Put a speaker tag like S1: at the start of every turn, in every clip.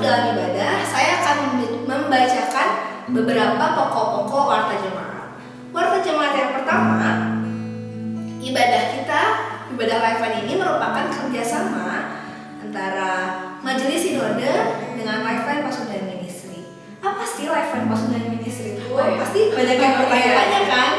S1: dalam ibadah, saya akan membacakan beberapa pokok-pokok warta jemaat. Warta jemaat yang pertama, ibadah kita, ibadah Lifeline ini merupakan kerjasama antara Majelis Sinode dengan Lifeline Pasundan Ministry. Apa sih Lifeline Pasundan Ministry itu? Pasti banyak yang bertanya-tanya kan?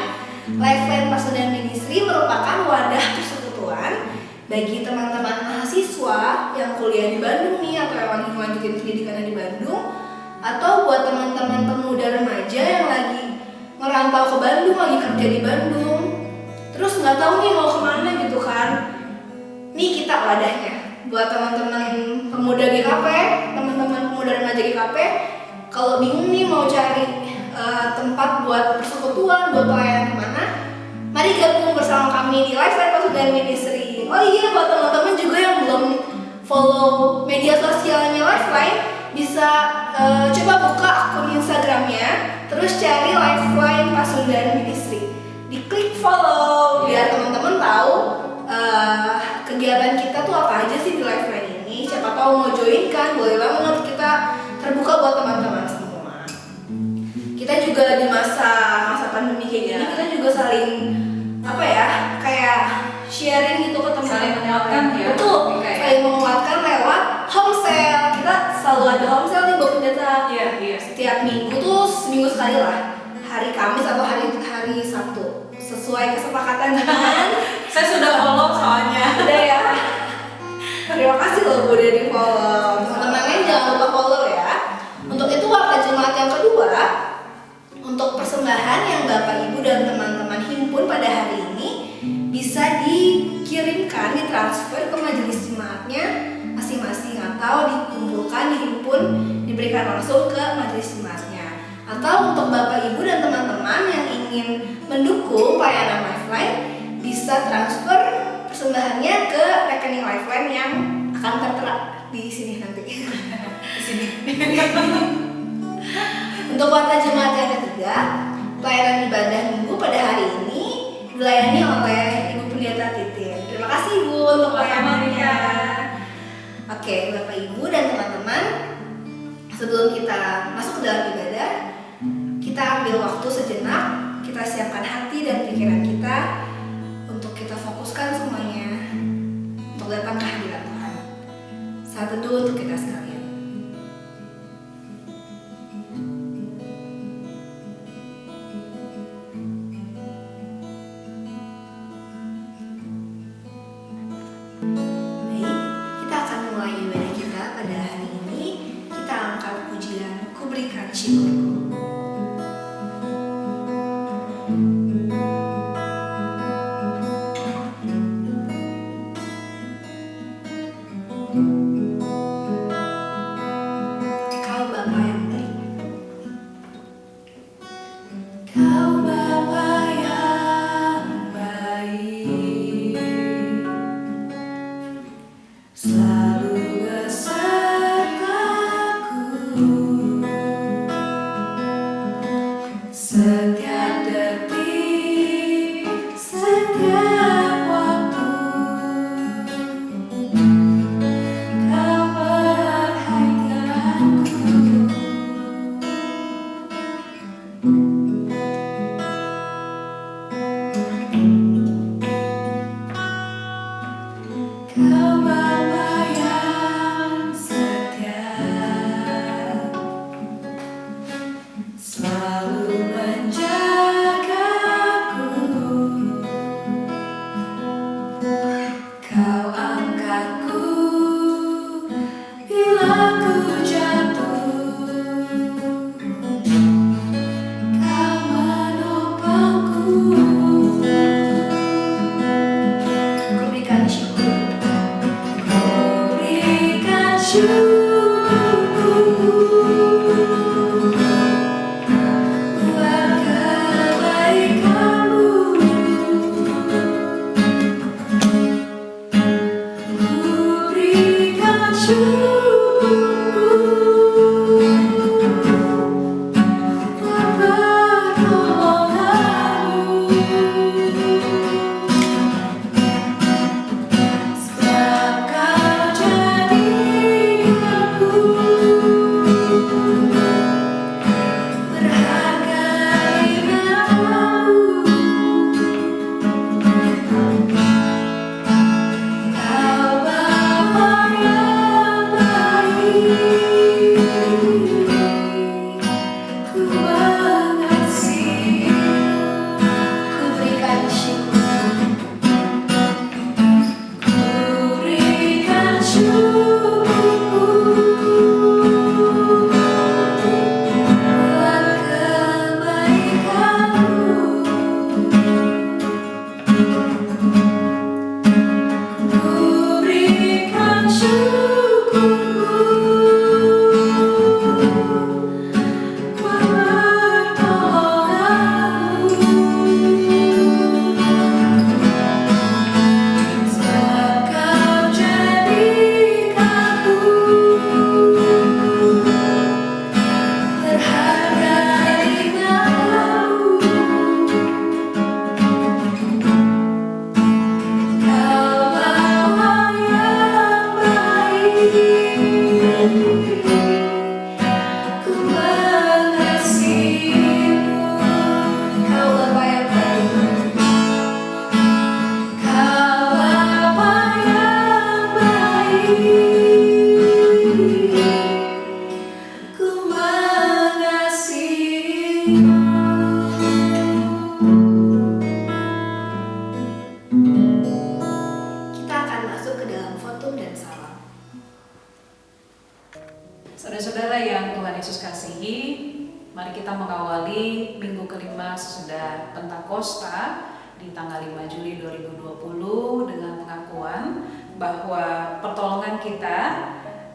S1: Lifeline Pasundan Ministry merupakan wadah persekutuan bagi teman-teman mahasiswa yang kuliah di Bandung nih, atau yang lagi melanjutin pendidikannya di Bandung, atau buat teman-teman pemuda remaja yang lagi merantau ke Bandung, lagi kerja di Bandung, terus nggak tahu nih mau kemana gitu kan. Nih kita wadahnya buat teman-teman pemuda GKP, teman-teman pemuda remaja GKP. Kalau bingung nih mau cari tempat buat persekutuan, buat pelayanan kemana, mari gabung bersama kami di Lifeline Pasundan Ministry. Oh iya, buat teman-teman juga yang belum follow media sosialnya Lifeline, bisa coba buka akun Instagramnya, terus cari Lifeline Pasundan Ministry, diklik follow biar teman-teman tahu kegiatan kita tuh apa aja sih di Lifeline ini. Siapa tahu mau join kan, boleh banget, kita terbuka buat teman-teman semua. Kita juga di masa pandemi kayak gini, kita juga saling kayak sharing gitu ke teman-teman,
S2: saling menguatkan ya.
S1: Betul, saling menguatkan lewat home sale. Kita selalu ada home sale nih buat pendeta.
S2: Iya.
S1: Setiap minggu tuh, seminggu sekali lah, hari Kamis atau hari Sabtu, sesuai kesepakatan dengan
S2: Saya sudah follow soalnya.
S1: udah ya. Terima kasih loh udah di follow. Teman-teman lain jangan lupa follow ya. Untuk itu warta jemaat yang kedua, untuk persembahan yang Bapak Ibu dan teman-teman himpun pada hari ini bisa dikirimkan, ditransfer ke majelis jemaatnya masing-masing, atau dikumpulkan, dihimpun, diberikan langsung ke majelis jemaatnya. Atau untuk Bapak Ibu dan teman-teman yang ingin mendukung pelayanan Lifeline, bisa transfer persembahannya ke rekening Lifeline yang akan tertera di sini nanti.
S2: Di sini.
S1: Untuk warta jemaat yang ketiga, pelayanan ibadah minggu pada hari ini dilayani oleh Ibu Pendeta Titin. Terima kasih Ibu untuk pelayanannya. Oke, Bapak Ibu dan teman-teman, sebelum kita masuk ke dalam ibadah, kita ambil waktu sejenak, kita siapkan hati dan pikiran kita untuk kita fokuskan semuanya untuk datang ke hadirat Tuhan. Saat teduh untuk kita sekalian.
S3: Selalu menjaga
S2: kelima sesudah Pentakosta di tanggal 5 Juli 2020 dengan pengakuan bahwa pertolongan kita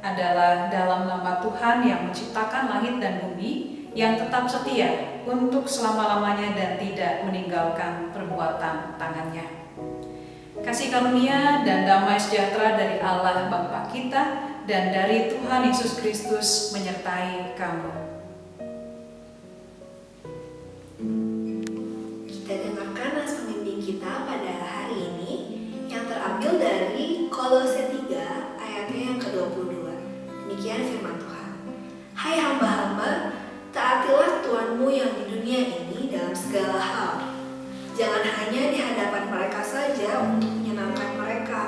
S2: adalah dalam nama Tuhan yang menciptakan langit dan bumi, yang tetap setia untuk selama-lamanya dan tidak meninggalkan perbuatan tangannya. Kasih karunia dan damai sejahtera dari Allah Bapa kita dan dari Tuhan Yesus Kristus menyertai kamu.
S1: Kita dengarkan nas pembimbing kita pada hari ini yang terambil dari Kolose 3 ayatnya yang ke-22. Demikian firman Tuhan. Hai hamba-hamba, taatilah Tuhanmu yang di dunia ini dalam segala hal. Jangan hanya di hadapan mereka saja untuk menyenangkan mereka,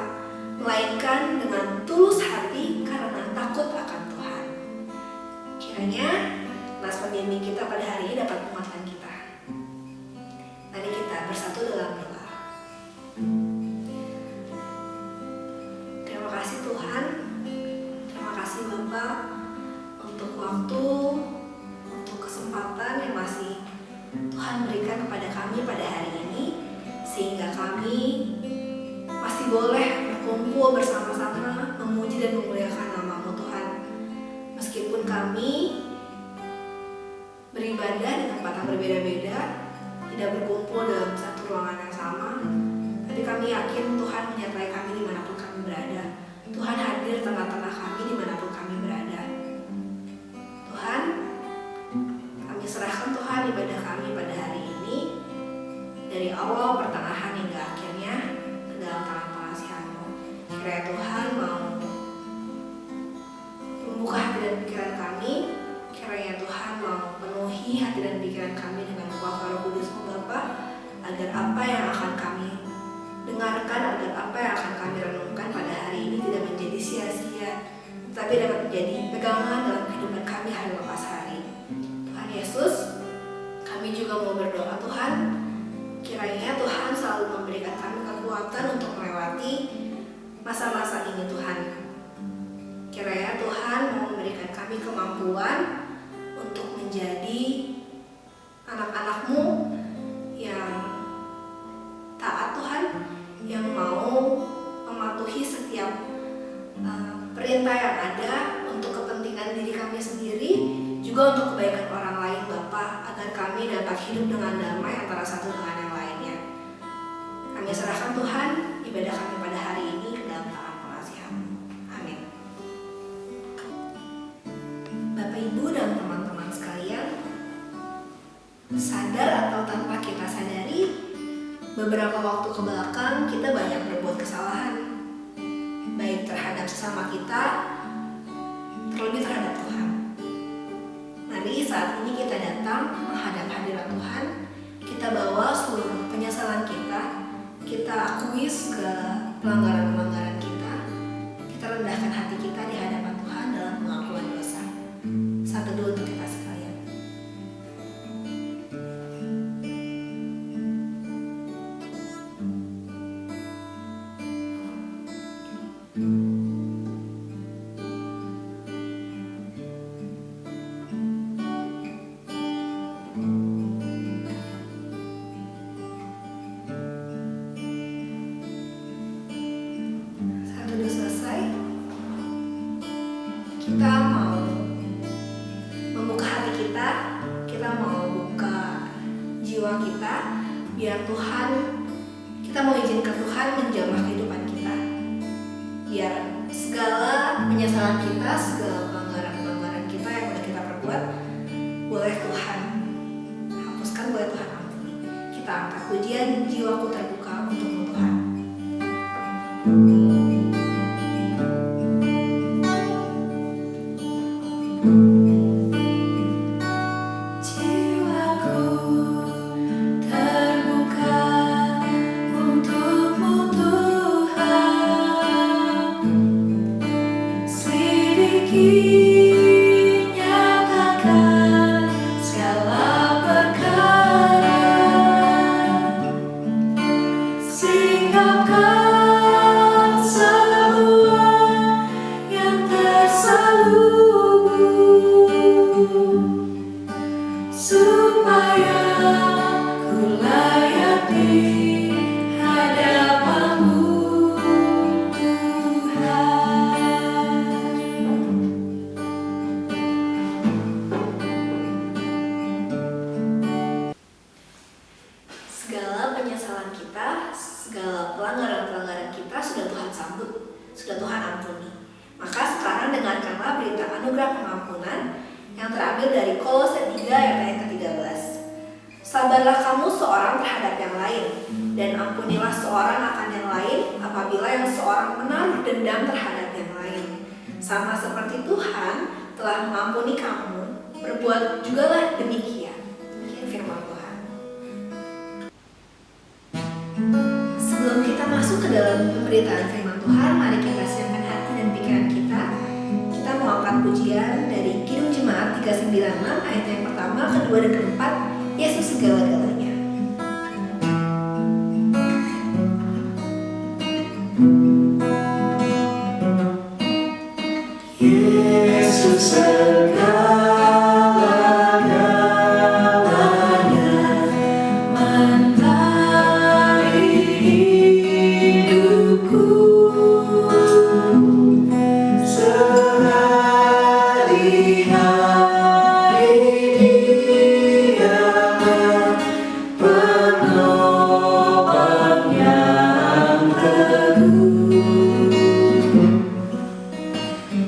S1: melainkan dengan tulus hati karena takut akan Tuhan. Kiranya nas pembimbing kita pada hari ini dapat menguatkan kita. Mari kita bersatu dalam doa. Terima kasih Tuhan, terima kasih Bapak untuk waktu, untuk kesempatan yang masih Tuhan berikan kepada kami pada hari ini, sehingga kami masih boleh berkumpul bersama-sama memuji dan memuliakan nama-Mu Tuhan. Meskipun kami beribadah di tempat yang berbeda-beda, tidak berkumpul dalam satu ruangan yang sama, tapi kami yakin Tuhan menyertai kami dimanapun kami berada. Tuhan hadir tengah-tengah kami dimanapun kami berada. Tuhan, kami serahkan Tuhan ibadah kami pada hari ini, dari awal, pertengahan hingga akhirnya, ke dalam tangan pengasihan-Mu. Kiranya Tuhan mau membuka hati dan pikiran kami, kiranya Tuhan mau penuhi hati dan pikiran kami dengan kuasa Roh Kudus-Mu Bapa, agar apa yang akan kami dengarkan, agar apa yang akan kami renungkan pada hari ini tidak menjadi sia-sia, tetapi dapat menjadi pegangan dalam kehidupan kami hari lepas hari. Tuhan Yesus, kami juga mau berdoa Tuhan, kiranya Tuhan selalu memberikan kami kekuatan untuk melewati masa-masa ini Tuhan. Kiranya Tuhan mau memberikan kami kemampuan untuk menjadi anak-anak-Mu yang taat Tuhan, yang mau mematuhi setiap perintah yang ada untuk kepentingan diri kami sendiri, juga untuk kebaikan orang lain Bapa, agar kami dapat hidup dengan damai antara satu dengan yang lainnya. Kami serahkan Tuhan ibadah kami pada hari ini ke dalam tangan pengasihan-Mu. Amin. Bapak Ibu dan teman-teman sekalian, sadar atau tanpa kita sadari, beberapa waktu ke belakang kita banyak berbuat kesalahan, baik terhadap sesama kita, terlebih terhadap Tuhan. Mari saat ini kita datang menghadap hadirat Tuhan, kita bawa seluruh penyesalan kita akui segala pelanggaran-pelanggaran kita rendahkan hati kita di hadapan Tuhan dalam pengakuan dosa. Satu dulu untuk kita sekalian. Kita mau membuka hati kita mau buka jiwa kita, biar Tuhan, kita mau izinkan Tuhan menjamah kehidupan kita, biar segala penyesalan kita, segala pelanggaran-pelanggaran kita yang udah kita perbuat, boleh Tuhan hapuskan, boleh Tuhan ampuni. Kita angkat pujian, jiwaku terbuka untuk-Mu Tuhan.
S3: Singapkan
S1: segala penyesalan kita, segala pelanggaran-pelanggaran kita sudah Tuhan sambut, sudah Tuhan ampuni. Maka sekarang dengarkanlah berita anugerah pengampunan yang terambil dari Kolose 3 ayat yang ke-13. Sabarlah kamu seorang terhadap yang lain, dan ampunilah seorang akan yang lain apabila yang seorang menaruh dendam terhadap yang lain. Sama seperti Tuhan telah mengampuni kamu, berbuat jugalah demikian. Demikian firman Tuhan. Sebelum kita masuk ke dalam pemberitaan firman Tuhan, mari kita siapkan hati dan pikiran kita. Kita mau angkat pujian dari Kidung Jemaat 396 ayat yang pertama, kedua, dan keempat, Yesus segala-galanya.
S3: Yesus segala-galanya, mentari hidupku, sehari-hari Dialah penopang yang teguh.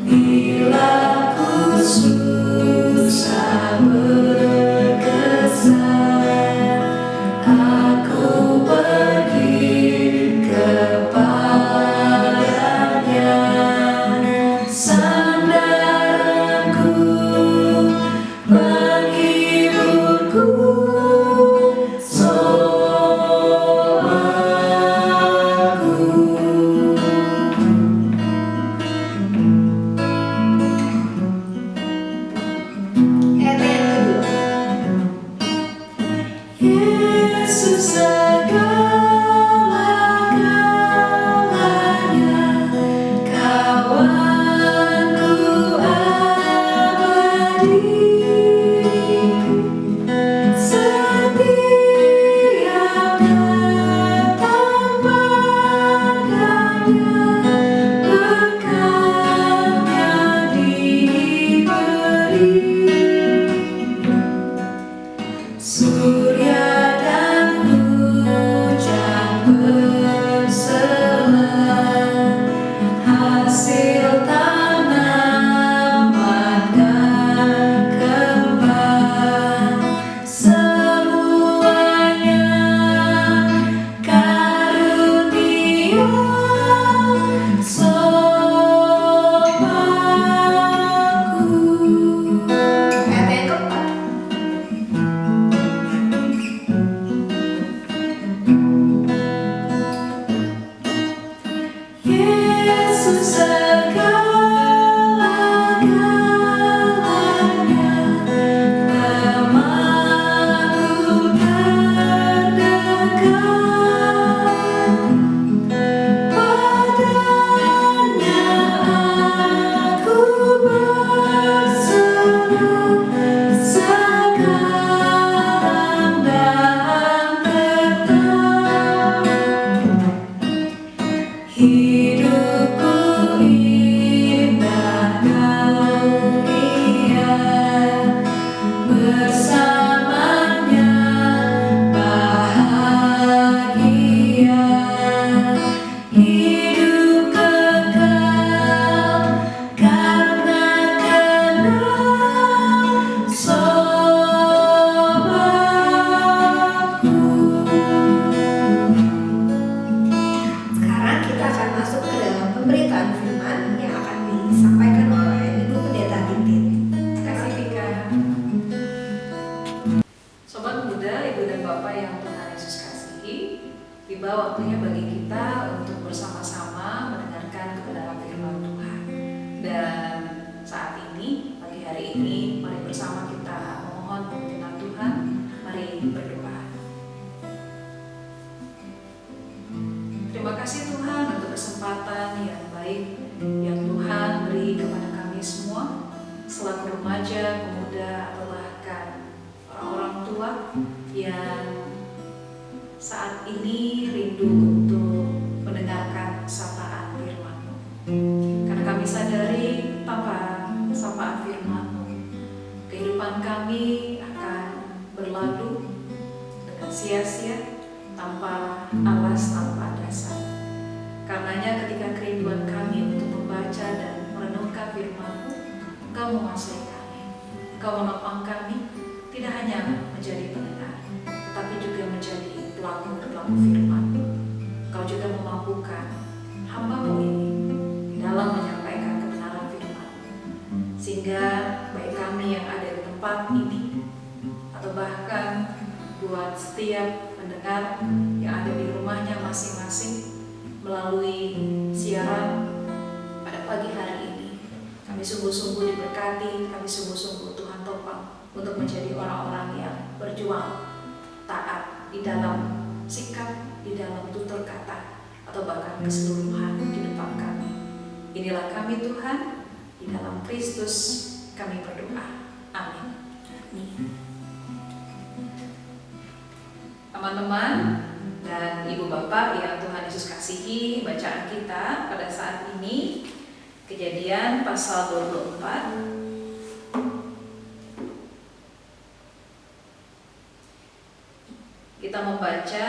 S3: Bila ku susah berkesan, aku pergi kepadanya. Sandaranku, penghiburku, somaku.
S1: Ayat yang kedua.
S3: Yesus segala-galanya, kawanku abadi, setiap datang padanya, berkatnya diberi. Surya dan hujan berselang, hasil tanaman dan kembang, semuanya karunia somaku.
S1: Ayat yang keempat.
S3: Yesus segala-galanya, temanku terdekat, padanya aku berserah, sekarang dan tetap. Hidupku indah mulia, bersamanya bahagia, hidup kekal karena kenal somaku.
S1: Sekarang kita akan masuk ke dalam pemberitaan firman yang akan disampaikan oleh Ibu Pendeta Titin.
S2: Kasih Vika. Sobat muda, ibu dan bapak yang Tuhan Yesus kasihi, tiba waktunya bagi kita untuk bersama-sama mendengarkan kebenaran firman Tuhan. Dan saat ini, pagi hari ini, mari bersama kita memohon pimpinan Tuhan. Mari berdoa. Terima kasih Tuhan untuk kesempatan yang baik yang Tuhan beri kepada kami semua selaku remaja, pemuda, atau bahkan orang-orang tua yang saat ini rindu untuk mendengarkan sapaan firman-Mu. Karena kami sadari tanpa sapaan firman-Mu, kehidupan kami akan berlalu dengan sia-sia tanpa alas, tanpa dasar. Karenanya ketika kerinduan kami untuk membaca dan merenungkan firman-Mu, Engkau menguasai kami. Engkau menopang kami tidak hanya menjadi pendengar, tetapi juga menjadi pelaku-pelaku firman-Mu. Engkau juga memampukan hamba-Mu ini di dalam menyampaikan kebenaran firman-Mu, sehingga baik kami yang ada di tempat ini atau bahkan buat setiap pendengar yang ada di rumahnya masing-masing melalui siaran pada pagi hari ini, kami sungguh-sungguh diberkati, kami sungguh-sungguh Tuhan topang untuk menjadi orang-orang yang berjuang taat di dalam sikap, di dalam tutur kata, atau bahkan keseluruhan kehidupan kami. Inilah kami Tuhan, di dalam Kristus kami berdoa. Amin. Teman-teman dan ibu bapak yang Tuhan Yesus kasihi, bacaan kita pada saat ini Kejadian pasal 24. Kita membaca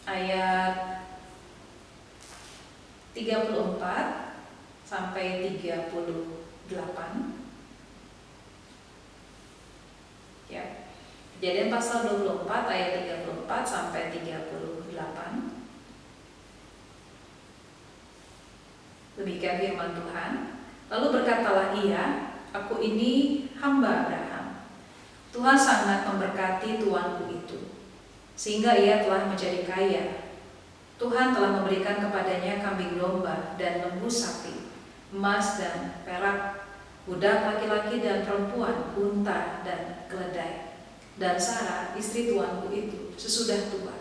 S2: ayat 34 sampai 38. Ya. Kejadian pasal 24 ayat 34 sampai 38. Demikian firman Tuhan. Lalu berkatalah ia, aku ini hamba Abraham. Tuhan sangat memberkati tuanku itu, sehingga ia telah menjadi kaya. Tuhan telah memberikan kepadanya kambing domba dan lembu sapi, emas dan perak, budak laki-laki dan perempuan, unta dan keledai. Dan Sarah, istri tuanku itu, sesudah tua,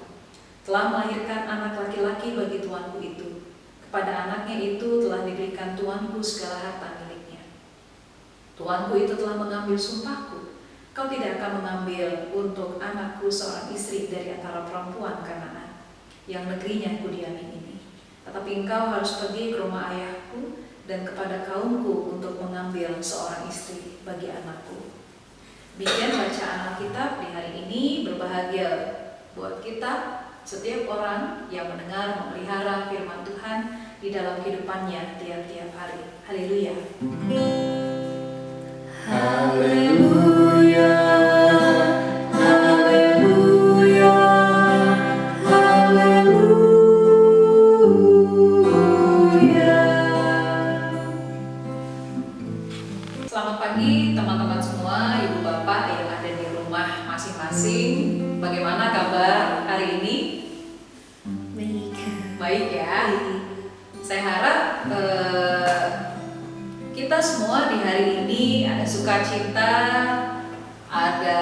S2: telah melahirkan anak laki-laki bagi tuanku itu. Kepada anaknya itu telah diberikan tuanku segala harta miliknya. Tuanku itu telah mengambil sumpahku, kau tidak akan mengambil untuk anakku seorang istri dari antara perempuan Kanaan, yang negerinya kudiami ini. Tetapi engkau harus pergi ke rumah ayahku dan kepada kaumku untuk mengambil seorang istri bagi anakku. Demikian bacaan Alkitab di hari ini. Berbahagia buat kita, setiap orang yang mendengar, memelihara firman Tuhan di dalam kehidupannya tiap-tiap hari. Haleluya.
S3: Haleluya, haleluya, haleluya.
S2: Selamat pagi teman-teman semua, ibu bapak yang ada di rumah masing-masing. Bagaimana kabar hari ini?
S1: Baik.
S2: Baik ya. Saya harap kita semua di hari ini ada sukacita, ada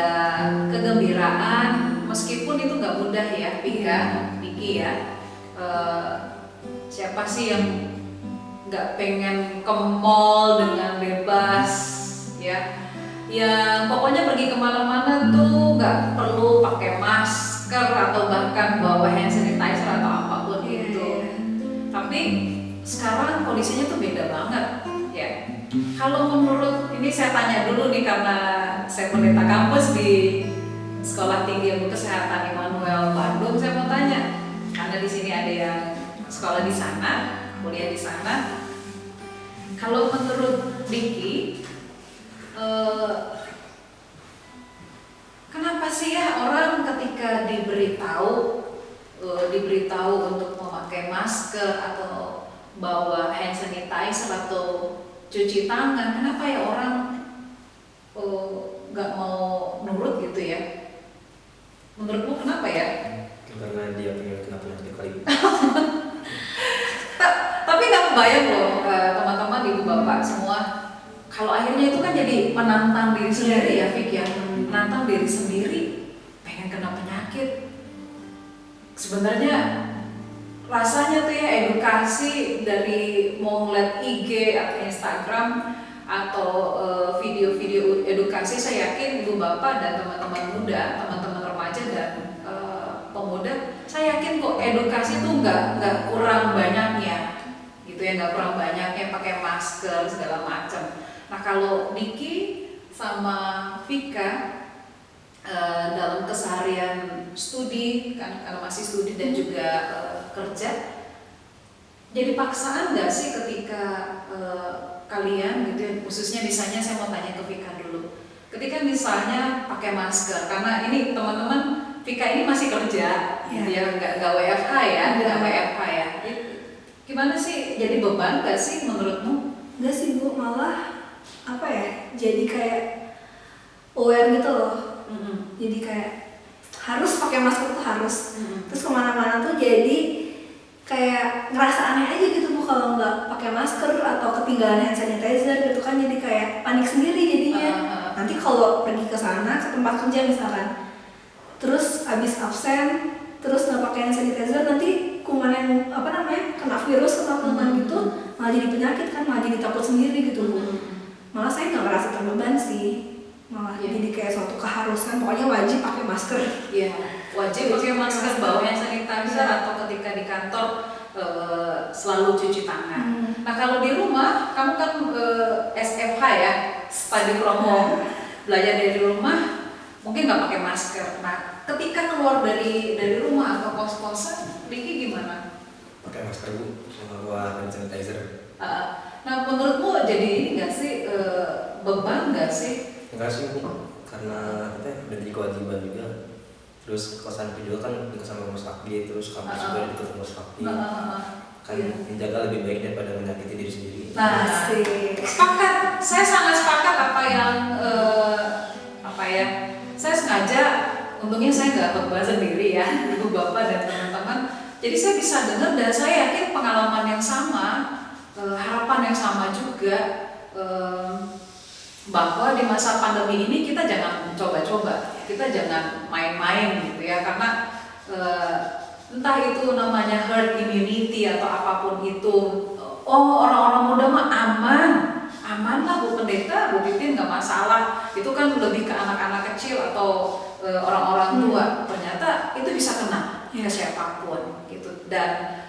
S2: kegembiraan, meskipun itu nggak mudah ya, Vika, ya. Siapa sih yang nggak pengen ke mall dengan bebas, ya? Yang pokoknya pergi kemana-mana tuh nggak perlu pakai masker atau bahkan bawa hand sanitizer atau apapun itu. Tapi sekarang kondisinya tuh beda banget, ya. Kalau menurut, ini saya tanya dulu nih karena saya pendeta kampus di Sekolah Tinggi Ilmu Kesehatan Immanuel Bandung, saya mau tanya, karena di sini ada yang sekolah di sana, kuliah di sana. Kalau menurut Diki, kenapa sih ya orang ketika diberitahu untuk memakai masker atau bawa hand sanitizer atau cuci tangan, kenapa ya orang nggak mau nurut gitu ya? Menurutmu kenapa ya?
S4: Karena dia pengen kena penyakit kali.
S2: Tapi nggak kebayang loh teman-teman, ibu bapak semua, kalau akhirnya itu kan jadi menantang diri sendiri ya, Fik ya, menantang diri sendiri, pengen kena penyakit. Sebenarnya rasanya tuh ya edukasi dari mau ngeliat IG atau Instagram atau video-video edukasi, saya yakin ibu bapak dan teman-teman muda, teman-teman remaja dan pemuda, saya yakin kok edukasi tuh nggak kurang banyaknya, gitu ya, nggak kurang banyaknya pakai masker segala macam. Nah kalau Diki sama Vika dalam keseharian studi kan, karena masih studi dan juga kerja. Jadi paksaan nggak sih ketika kalian gitu ya, khususnya misalnya saya mau tanya ke Vika dulu, ketika misalnya pakai masker, karena ini teman-teman Vika ini masih kerja, ya nggak WFH ya, nggak WFH ya. Gimana sih, jadi beban nggak sih menurutmu?
S1: Enggak sih Bu, malah apa ya, jadi kayak aware gitu loh. Jadi kayak harus pakai masker tuh harus. Terus kemana-mana tuh jadi kayak ngerasa aneh aja gitu Bu kalau nggak pakai masker atau ketinggalan hand sanitizer gitu kan, jadi kayak panik sendiri jadinya. Nanti kalau pergi ke sana ke tempat kerja misalkan, terus abis absen, terus nggak pakai hand sanitizer, nanti kuman yang apa namanya kena virus, kena kuman gitu, malah jadi penyakit kan, malah jadi takut sendiri gitu Bu. Malah saya nggak ngerasa terbeban sih, malah jadi kayak suatu keharusan, pokoknya wajib pakai masker.
S2: Iya, wajib pakai masker, bawa hand sanitizer atau ketika di kantor selalu cuci tangan. Nah kalau di rumah, kamu kan SFH ya, studi promo, belajar dari rumah, mungkin nggak pakai masker. Nah ketika keluar dari rumah atau kos-kosan, Riki gimana?
S4: Pakai masker Bu, sama bawa hand sanitizer.
S2: Nah menurutmu jadi ini nggak sih, beban nggak sih?
S4: Enggak sih Bu, karena apa ya, udah jadi kewajiban juga. Terus kosan juga kan dekat sama rumah sakit, terus kampus juga dekat rumah sakit. Kan menjaga lebih baik daripada menyakiti diri sendiri.
S2: Nah, sepakat. Saya sangat sepakat apa yang saya sengaja, untungnya saya nggak khotbah sendiri ya, ibu bapak dan teman-teman. Jadi saya bisa dengar dan saya yakin pengalaman yang sama, harapan yang sama juga, bahwa di masa pandemi ini kita jangan coba-coba, kita jangan main-main gitu ya, karena entah itu namanya herd immunity atau apapun itu. Orang-orang muda mah aman lah Bu Pendeta, Bu Titin nggak masalah. Itu kan lebih ke anak-anak kecil atau orang-orang tua. Ternyata itu bisa kena ke siapapun gitu. Dan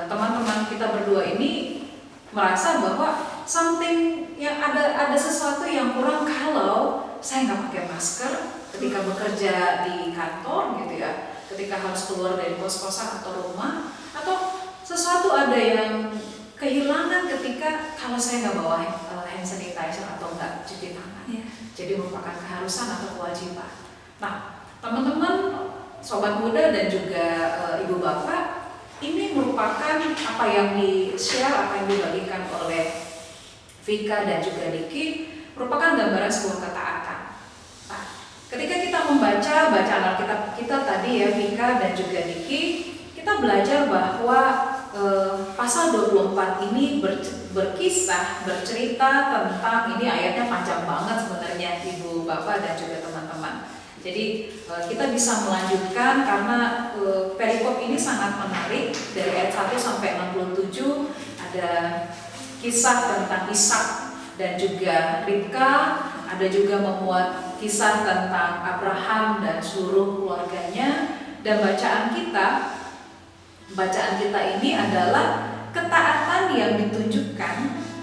S2: teman-teman kita berdua ini merasa bahwa something yang ada sesuatu yang kurang kalau saya nggak pakai masker ketika bekerja di kantor gitu ya, ketika harus keluar dari kos-kosan atau rumah, atau sesuatu ada yang kehilangan ketika kalau saya nggak bawa hand sanitizer atau nggak cuci tangan. Jadi merupakan keharusan atau kewajiban. Nah teman-teman, sobat muda dan juga ibu bapak, ini merupakan apa yang di-share, apa yang dibagikan oleh Vika dan juga Diki, merupakan gambaran sebuah ketaatan. Nah, ketika kita membaca bacaan Alkitab kita tadi ya, Vika dan juga Diki, kita belajar bahwa pasal 24 ini berkisah, bercerita tentang, ini ayatnya panjang banget sebenarnya ibu bapak dan juga teman-teman. Jadi kita bisa melanjutkan karena perikop ini sangat menarik. Dari ayat 1 sampai 67 ada kisah tentang Ishak dan juga Ribka, ada juga memuat kisah tentang Abraham dan seluruh keluarganya. Dan bacaan kita ini adalah ketaatan yang ditunjukkan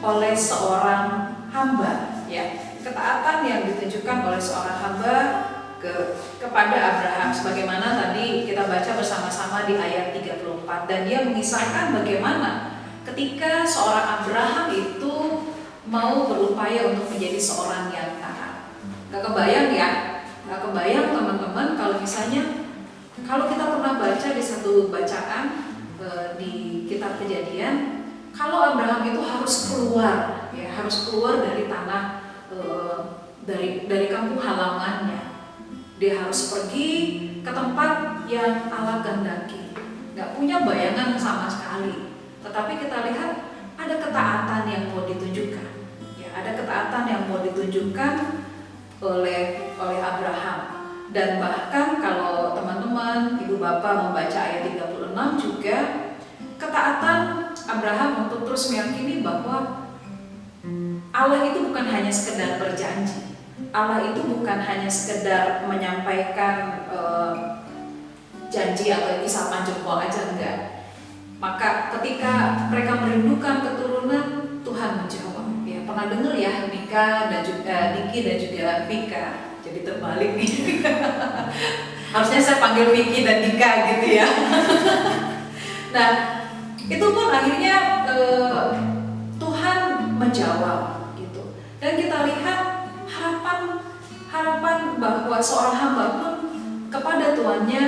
S2: oleh seorang hamba, ya. Ketaatan yang ditunjukkan oleh seorang hamba kepada Abraham, sebagaimana tadi kita baca bersama-sama di ayat 34, dan dia mengisahkan bagaimana ketika seorang Abraham itu mau berupaya untuk menjadi seorang yang taat. Gak kebayang ya, gak kebayang teman-teman kalau misalnya kalau kita pernah baca di satu bacaan di kitab Kejadian, kalau Abraham itu harus keluar, ya, harus keluar dari tanah, dari kampung halamannya. Dia harus pergi ke tempat yang Allah kehendaki. Gak punya bayangan sama sekali. Tetapi kita lihat ada ketaatan yang mau ditunjukkan. Ya, ada ketaatan yang mau ditunjukkan oleh Abraham. Dan bahkan kalau teman-teman, ibu bapak membaca ayat 36 juga, ketaatan Abraham untuk terus meyakini bahwa Allah itu bukan hanya sekedar berjanji. Allah itu bukan hanya sekedar menyampaikan janji atau isapan jempol aja, enggak. Maka ketika mereka merindukan keturunan, Tuhan menjawab. Ya, pernah dengar ya Dika dan juga Diki dan juga Vika. Jadi terbalik nih. Harusnya saya panggil Vicky dan Dika gitu ya. Nah, itu pun akhirnya Tuhan menjawab gitu. Dan kita lihat harapan bahwa seorang hamba pun kepada tuannya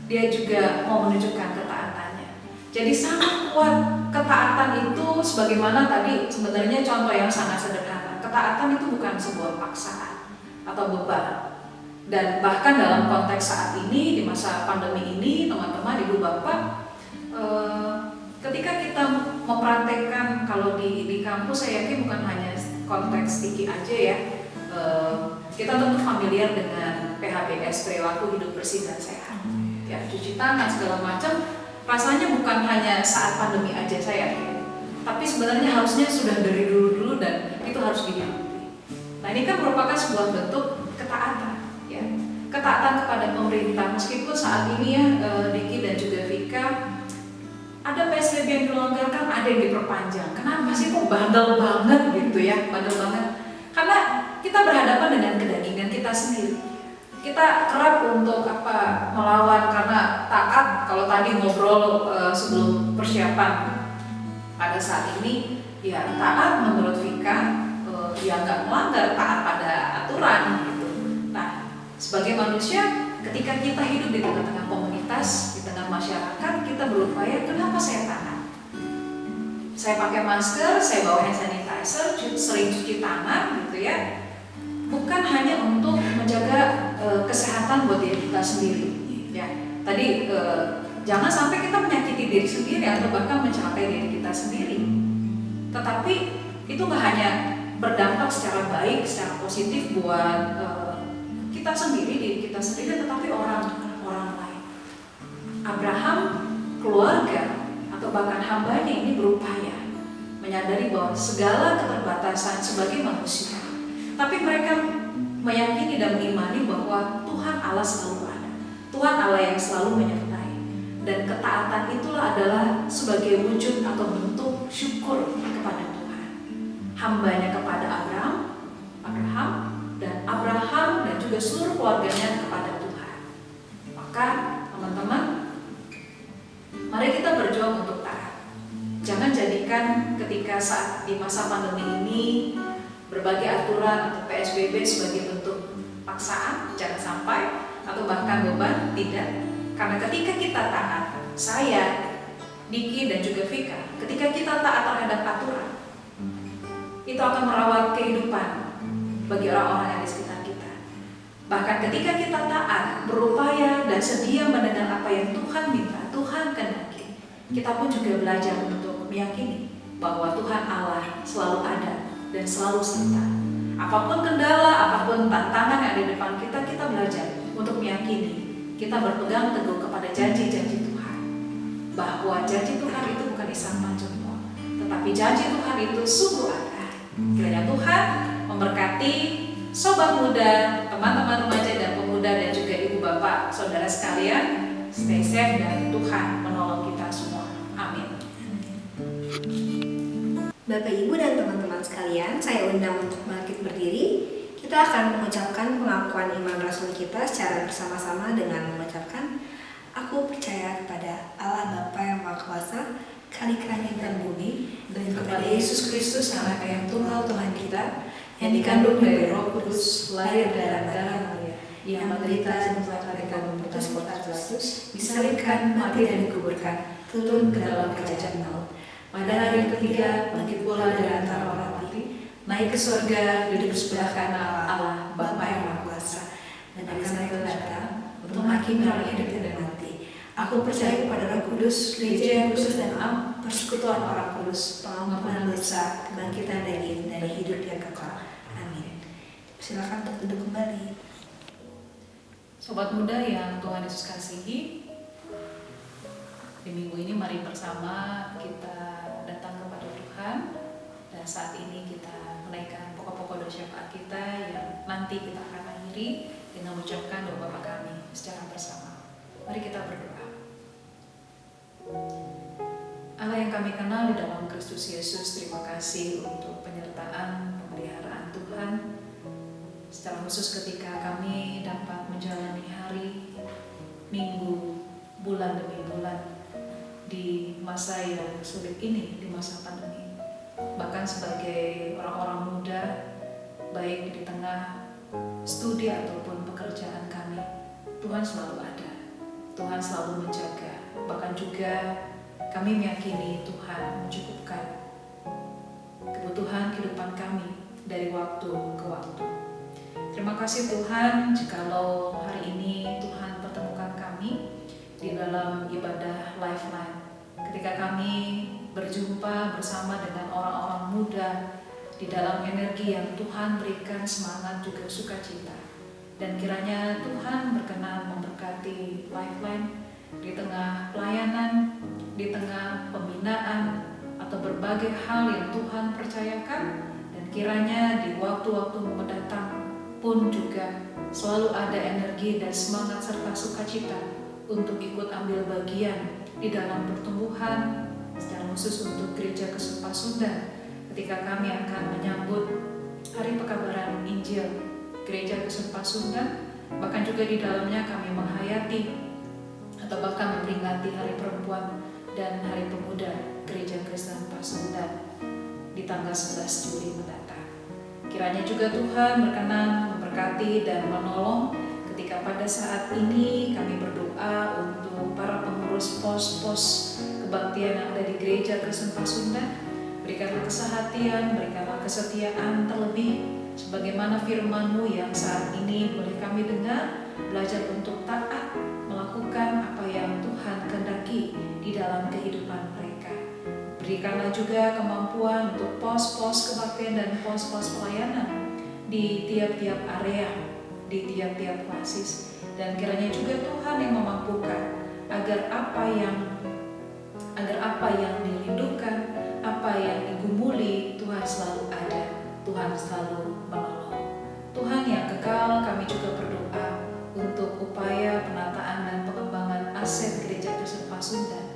S2: dia juga mau menunjukkan ketaatannya. Jadi sangat kuat ketaatan itu, sebagaimana tadi sebenarnya contoh yang sangat sederhana. Ketaatan itu bukan sebuah paksaan atau beban. Dan bahkan dalam konteks saat ini, di masa pandemi ini, teman-teman, ibu bapak, ketika kita mempraktekkan, kalau di kampus saya yakin bukan hanya konteks Tiki aja ya, kita tentu familiar dengan PHBS, perilaku hidup bersih dan sehat, ya, cuci tangan segala macam. Rasanya bukan hanya saat pandemi aja saya yakin, tapi sebenarnya harusnya sudah dari dulu dan itu harus dihidupi. Nah, ini kan merupakan sebuah bentuk ketaatan, ya, ketaatan kepada pemerintah. Meskipun saat ini ya, Diki dan juga Vika, ada PSBB yang dilonggarkan, ada yang diperpanjang. Kenapa sih kok bandel banget gitu ya, bandel banget? Karena kita berhadapan dengan kedagingan kita sendiri. Kita kerap untuk melawan karena taat. Kalau tadi ngobrol sebelum persiapan pada saat ini, ya taat menurut Vika, ya nggak melanggar, taat pada aturan gitu. Nah, sebagai manusia, ketika kita hidup di tengah-tengah komunitas, di tengah masyarakat, kita berupaya, kenapa saya taat? Saya pakai masker, saya bawa hand sanitizer, sering cuci tangan gitu ya. Bukan hanya untuk menjaga kesehatan buat diri kita sendiri, ya. Tadi jangan sampai kita menyakiti diri sendiri atau bahkan mencelakai diri kita sendiri. Tetapi itu nggak hanya berdampak secara baik, secara positif buat kita sendiri, diri kita sendiri, tetapi orang lain. Abraham, keluarga atau bahkan hambanya ini berupaya menyadari bahwa segala keterbatasan sebagai manusia, tapi mereka meyakini dan mengimani bahwa Tuhan Allah selalu ada, Tuhan Allah yang selalu menyertai, dan ketaatan itulah adalah sebagai wujud atau bentuk syukur kepada Tuhan. Hambanya kepada Abraham dan Abraham dan juga seluruh keluarganya kepada Tuhan. Maka teman-teman, mari kita berjuang untuk taat. Jangan jadikan ketika saat di masa pandemi ini berbagai aturan atau PSBB sebagai bentuk paksaan, jangan sampai, atau bahkan beban, tidak. Karena ketika kita taat, saya, Diki dan juga Vika, ketika kita taat terhadap aturan, itu akan merawat kehidupan bagi orang-orang yang di sekitar kita. Bahkan ketika kita taat, berupaya dan sedia mendengar apa yang Tuhan minta, Tuhan kehendaki, kita pun juga belajar untuk meyakini bahwa Tuhan Allah selalu ada dan selalu serta. Apapun kendala, apapun tantangan yang ada di depan kita, kita belajar untuk meyakini, kita berpegang teguh kepada janji-janji Tuhan. Bahwa janji Tuhan itu bukan isapan jempol, tetapi janji Tuhan itu sungguh ada. Kiranya Tuhan memberkati sobat muda, teman-teman remaja dan pemuda, dan juga ibu bapak, saudara sekalian. Stay safe dan Tuhan menolong kita semua. Amin.
S1: Bapak, Ibu, dan teman-teman sekalian, saya undang untuk bangkit berdiri. Kita akan mengucapkan pengakuan iman Rasul kita secara bersama-sama dengan mengucapkan, aku percaya kepada Allah Bapa yang Maha Kuasa, Khalik langit dan bumi, dan kepada Yesus Kristus, anak yang tunggal Tuhan kita, yang dikandung dari Roh Kudus, lahir dari darah Maria, yang menderita dan mendapatkan putus Pilatus, disalibkan, mati dan dikuburkan, turun ke dalam kerajaan maut. Pada hari ketiga, bangkit pula dari antara orang mati, naik ke surga, duduk sebelah kanan Allah, Bapa yang Maha Kuasa, dan akan datang untuk menghakimi orang hidup dan mati. Aku percaya kepada Roh Kudus, gereja yang kudus dan am, persekutuan orang kudus, pengampunan dosa, kebangkitan daging, dan hidup yang kekal. Amin. Silakan untuk duduk kembali.
S2: Sobat muda yang Tuhan Yesus kasihi, di minggu ini mari bersama kita datang kepada Tuhan, dan saat ini kita menaikkan pokok-pokok doa syafaat kita yang nanti kita akan akhiri dengan mengucapkan doa Bapa kami secara bersama. Mari kita berdoa. Allah yang kami kenal di dalam Kristus Yesus, terima kasih untuk penyertaan, pemeliharaan Tuhan, secara khusus ketika kami dapat menjalani hari minggu, bulan demi bulan di masa yang sulit ini, di masa pandemi. Bahkan sebagai orang-orang muda, baik di tengah studi ataupun pekerjaan kami, Tuhan selalu ada, Tuhan selalu menjaga. Bahkan juga kami meyakini Tuhan mencukupkan kebutuhan kehidupan kami dari waktu ke waktu. Terima kasih Tuhan, jikalau hari ini Tuhan pertemukan kami di dalam ibadah Lifeline. Ketika kami berjumpa bersama dengan orang-orang muda di dalam energi yang Tuhan berikan semangat juga sukacita. Dan kiranya Tuhan berkenan memberkati Lifeline di tengah pelayanan, di tengah pembinaan, atau berbagai hal yang Tuhan percayakan. Dan kiranya di waktu-waktu mendatang pun juga selalu ada energi dan semangat serta sukacita untuk ikut ambil bagian di dalam pertumbuhan, secara khusus untuk Gereja Kesempasundan ketika kami akan menyambut Hari Pekabaran Injil Gereja Kesempasundan. Bahkan juga di dalamnya kami menghayati atau bahkan memperingati Hari Perempuan dan Hari Pemuda Gereja Kristen Pasundan di tanggal 11 Juli mendatang. Kiranya juga Tuhan berkenan memberkati dan menolong ketika pada saat ini kami berdoa untuk para pengurus pos-pos kebaktian yang ada di Gereja Kristen Pasundan. Berikanlah kesehatan, berikanlah kesetiaan, terlebih sebagaimana firman-Mu yang saat ini boleh kami dengar, belajar untuk taat, melakukan apa yang Tuhan kehendaki di dalam kehidupan mereka. Berikanlah juga kemampuan untuk pos-pos kebaktian dan pos-pos pelayanan di tiap-tiap area, di tiap-tiap klasis. Dan kiranya juga Tuhan yang memampukan agar apa yang dirindukan, apa yang digumuli, Tuhan selalu ada, Tuhan selalu menolong. Tuhan yang kekal, kami juga berdoa untuk upaya penataan dan pengembangan aset Gereja Kristen Pasundan.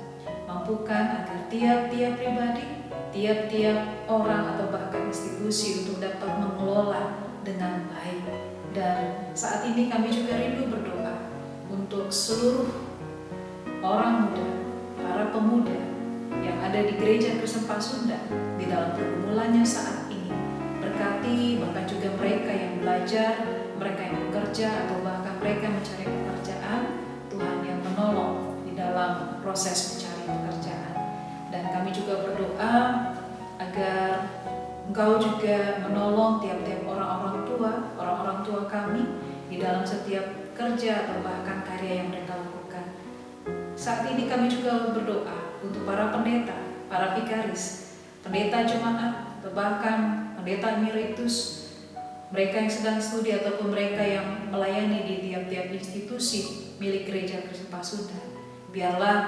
S2: Mampukan agar tiap-tiap pribadi, tiap-tiap orang atau bahkan institusi untuk dapat mengelola dengan baik. Dan saat ini kami juga rindu berdoa untuk seluruh orang muda, para pemuda yang ada di Gereja Kristen Pasundan di dalam pergumulannya saat ini. Berkati bahkan juga mereka yang belajar, mereka yang bekerja atau bahkan mereka yang mencari pekerjaan. Tuhan yang menolong di dalam proses mencari pekerjaan. Dan kami juga berdoa agar Engkau juga menolong tiap-tiap orang-orang tua kami di dalam setiap kerja atau bahkan karya yang mereka lakukan. Saat ini kami juga berdoa untuk para pendeta, para vikaris, pendeta jemaat, atau bahkan pendeta emeritus, mereka yang sedang studi ataupun mereka yang melayani di tiap-tiap institusi milik Gereja Kristen Pasundan. Biarlah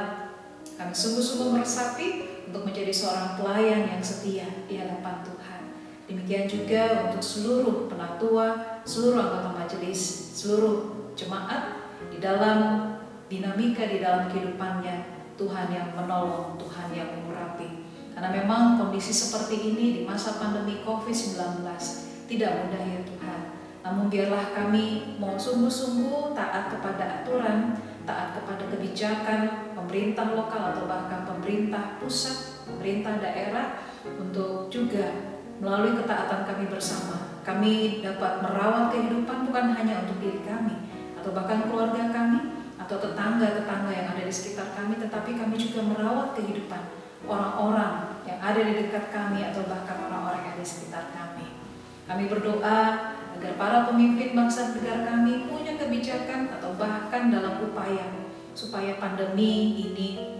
S2: kami sungguh-sungguh meresapi untuk menjadi seorang pelayan yang setia di hadapan Tuhan. Demikian juga untuk seluruh penatua, seluruh anggota majelis, seluruh jemaat di dalam dinamika di dalam kehidupannya. Tuhan yang menolong, Tuhan yang mengurapi. Karena memang kondisi seperti ini di masa pandemi COVID-19 tidak mudah ya Tuhan. Namun biarlah kami mau sungguh-sungguh taat kepada aturan, taat kepada kebijakan pemerintah lokal atau bahkan pemerintah pusat, pemerintah daerah, untuk juga melalui ketaatan kami bersama, kami dapat merawat kehidupan bukan hanya untuk diri kami atau bahkan keluarga kami atau tetangga-tetangga yang ada di sekitar kami, tetapi kami juga merawat kehidupan orang-orang yang ada di dekat kami atau bahkan orang-orang yang ada di sekitar kami. Kami berdoa agar para pemimpin bangsa negara kami punya kebijakan atau bahkan dalam upaya supaya pandemi ini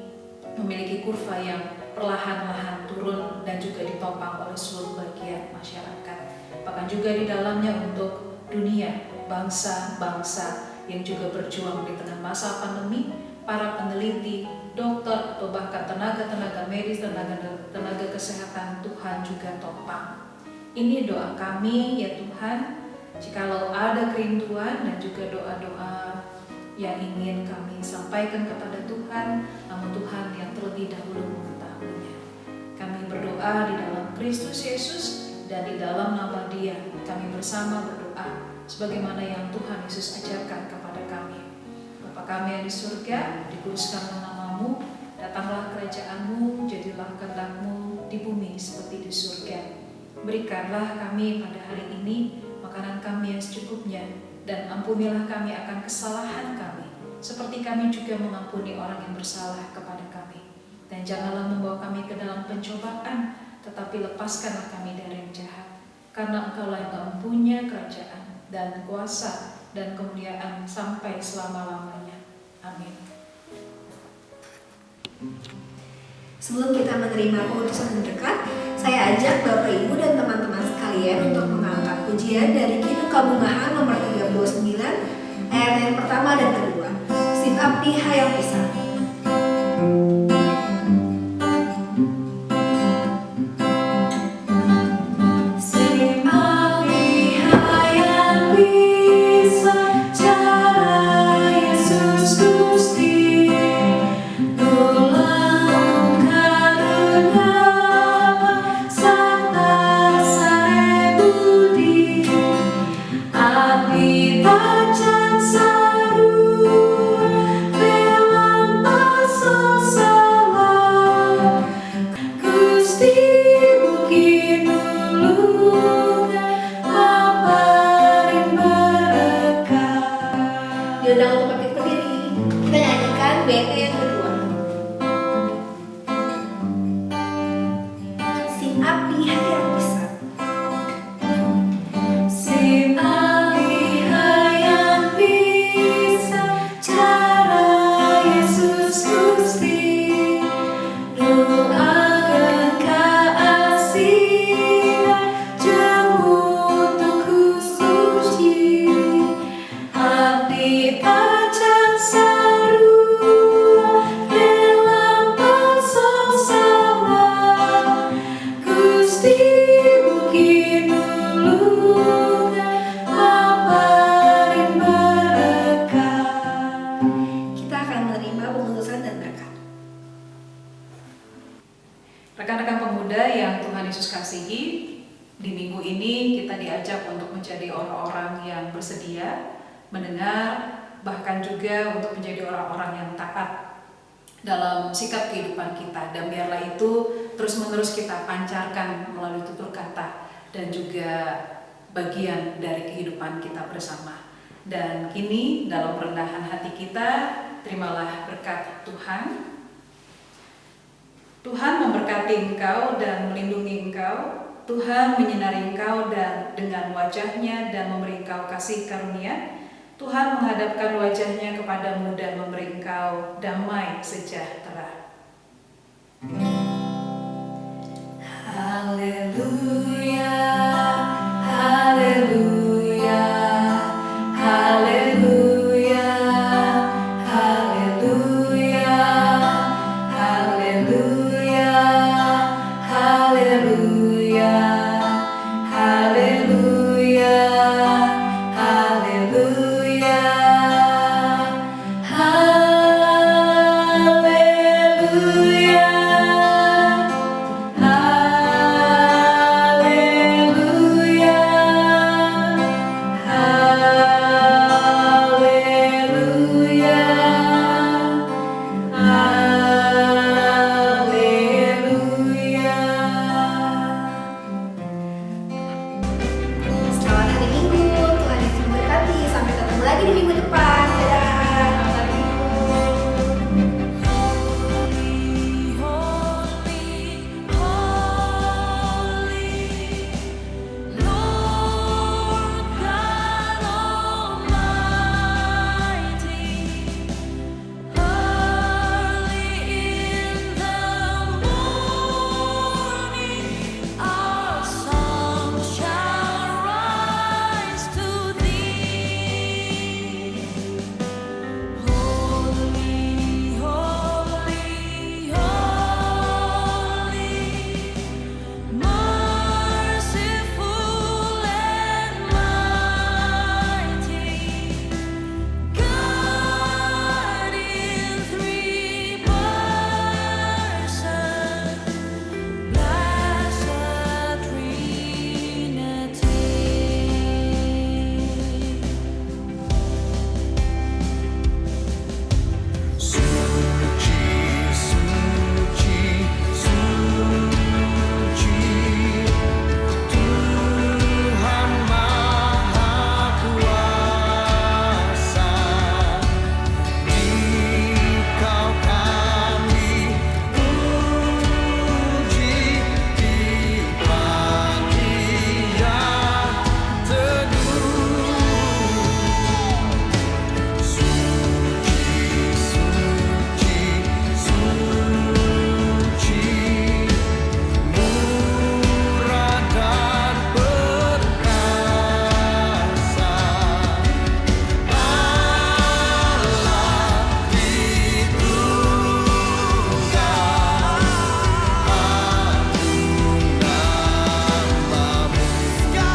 S2: memiliki kurva yang perlahan-lahan turun dan juga ditopang oleh seluruh bagian masyarakat. Bahkan juga di dalamnya untuk dunia, bangsa-bangsa yang juga berjuang di tengah masa pandemi, para peneliti, dokter, atau bahkan tenaga-tenaga medis, tenaga kesehatan, Tuhan juga topang. Ini doa kami ya Tuhan, jikalau ada kerinduan dan juga doa-doa yang ingin kami sampaikan kepada Tuhan, namun Tuhan yang terlebih dahulu mengetahuinya. Kami berdoa di dalam Kristus Yesus dan di dalam nama Dia, kami bersama berdoa sebagaimana yang Tuhan Yesus ajarkan kepada kami. Bapa Bapa kami yang di surga, dikuduskanlah namamu, datanglah kerajaanmu, jadilah kehendak-mu di bumi seperti di surga. Berikanlah kami pada hari ini makanan kami yang secukupnya, dan ampunilah kami akan kesalahan kami, seperti kami juga mengampuni orang yang bersalah kepada kami. Dan janganlah membawa kami ke dalam pencobaan, tetapi lepaskanlah kami dari yang jahat. Karena Engkaulah yang mempunyai kerajaan dan kuasa dan kemuliaan sampai selama-lamanya. Amin.
S1: Sebelum kita menerima pengutusan terdekat, saya ajak Bapak Ibu dan teman-teman sekalian untuk mengangkat pujian dari Kidung Kabungahan nomor 39 ayat yang pertama dan kedua. Sip abdi hayang pisan. Diundang untuk bangkit berdiri. Kita nyanyikan bait yang kedua. Sip abdi hayang pisan.
S3: Sip abdi hayang pisan cara Yesus Gusti, doakeun kaasihan jeung mutu suci. Abdi acan sarua dalam pasongsama, Gusti mugi nulungan paparin berkah.
S1: Kita akan menerima pengutusan dan berkat.
S2: Rekan-rekan pemuda yang Tuhan Yesus kasihi, di minggu ini kita diajak untuk menjadi orang-orang yang bersedia mendengar, bahkan juga untuk menjadi orang-orang yang taat dalam sikap kehidupan kita. Dan biarlah itu terus-menerus kita pancarkan melalui tutur kata dan juga bagian dari kehidupan kita bersama. Dan kini dalam perendahan hati kita, terimalah berkat Tuhan. Tuhan memberkati engkau dan melindungi engkau. Tuhan menyinari engkau dan dengan wajahnya dan memberi engkau kasih karunia. Tuhan menghadapkan wajahnya kepadamu dan memberi engkau damai sejahtera.